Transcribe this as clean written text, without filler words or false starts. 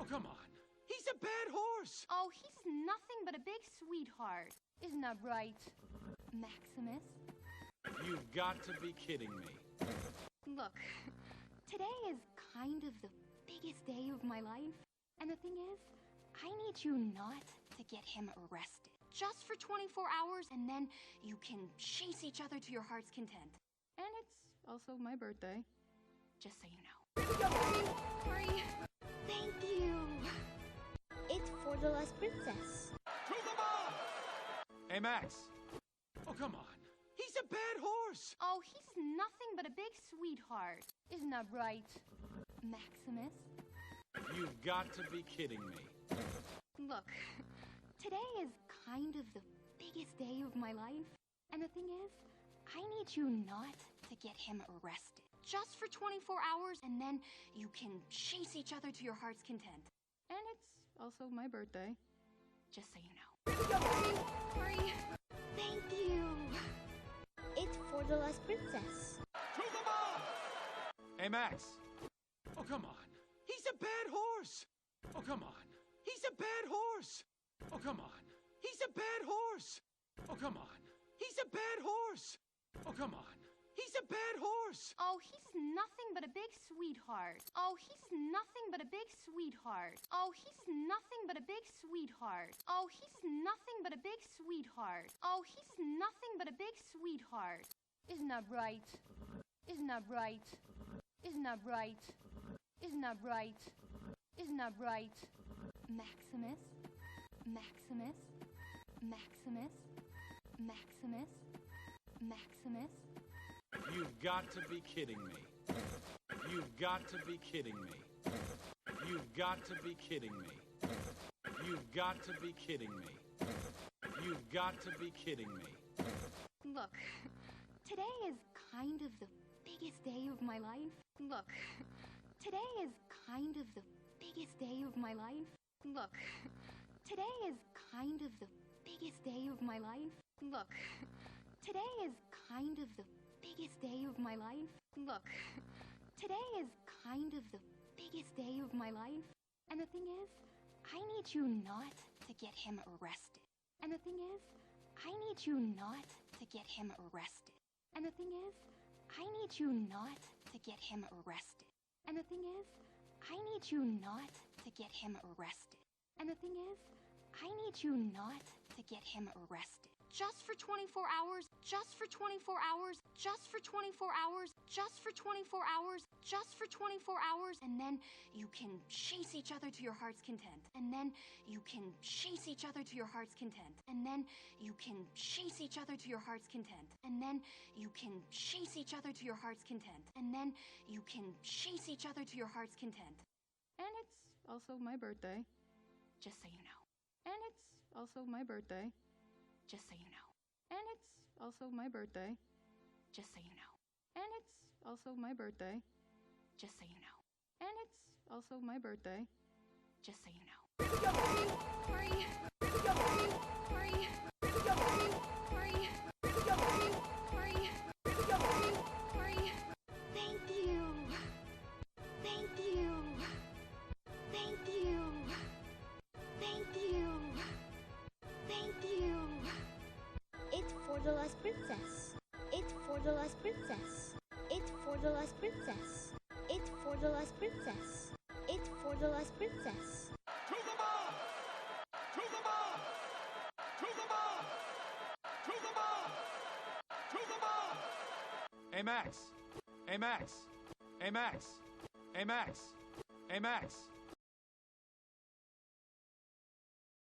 come on. He's a bad horse. Oh, he's nothing but a big sweetheart. Isn't that right, Maximus? You've got to be kidding me. Look, today is kind of the biggest day of my life. And the thing is, I need you not to get him arrested. Just for 24 hours, and then you can chase each other to your heart's content. And it's also my birthday, just so you know. Sorry. Thank you. It's for the last princess. To the ball! Hey, Max. Oh, come on. He's a bad horse. Oh, he's nothing but a big sweetheart. Isn't that right, Maximus? You've got to be kidding me. Look, today is kind of the biggest day of my life. And the thing is, I need you not to get him arrested. Just for 24 hours, and then you can chase each other to your heart's content. And it's also my birthday, just so you know. Sorry. Thank you. It's for the last princess. To the ball! Hey, Max. Oh, come on. He's a bad horse. Oh, come on. He's a bad horse. Oh, come on. He's a bad horse. Oh, come on. He's a bad horse. Oh, come on. He's a bad horse. Oh, he's nothing but a big sweetheart. Oh, he's nothing but a big sweetheart. Oh, he's nothing but a big sweetheart. Oh, he's nothing but a big sweetheart. Oh, he's nothing but a big sweetheart. Isn't that right? Isn't that right? Isn't that right? Isn't that right? Isn't that right? Maximus? Maximus? Maximus? Maximus? Maximus? You've got to be kidding me. You've got to be kidding me. You've got to be kidding me. You've got to be kidding me. You've got to be kidding me. Look, today is kind of the biggest day of my life. Look, today is kind of the biggest day of my life. Look, today is kind of the biggest day of my life. Look, today is kind of the biggest day of my life. Look, today is kind of the biggest day of my life. And the thing is, I need you not to get him arrested. And the thing is, I need you not to get him arrested. And the thing is, I need you not to get him arrested. And the thing is, I need you not to get him arrested. And the thing is, I need you not to get him arrested. Just for 24 hours, just for 24 hours, just for 24 hours, just for 24 hours, just for 24 hours, and then you can chase each other to your heart's content. And then you can chase each other to your heart's content. And then you can chase each other to your heart's content. And then you can chase each other to your heart's content. And then you can chase each other to your heart's content. And it's also my birthday, just so you know. And it's also my birthday, just so you know. And it's also my birthday, just so you know. And it's also my birthday, just so you know. And it's also my birthday, just so you know. Sorry. Sorry. Sorry. Sorry. Sorry. Thank you. Thank you. Thank you. Thank you. Thank you. It's for the last princess. It's for the last princess. It's for the last princess. It's for the last princess. It's for the last princess. To the ball! To the ball! To the ball! To the ball! To the ball! Hey, Max. Hey, Max. Hey, Max. Hey, Max. Hey, Max.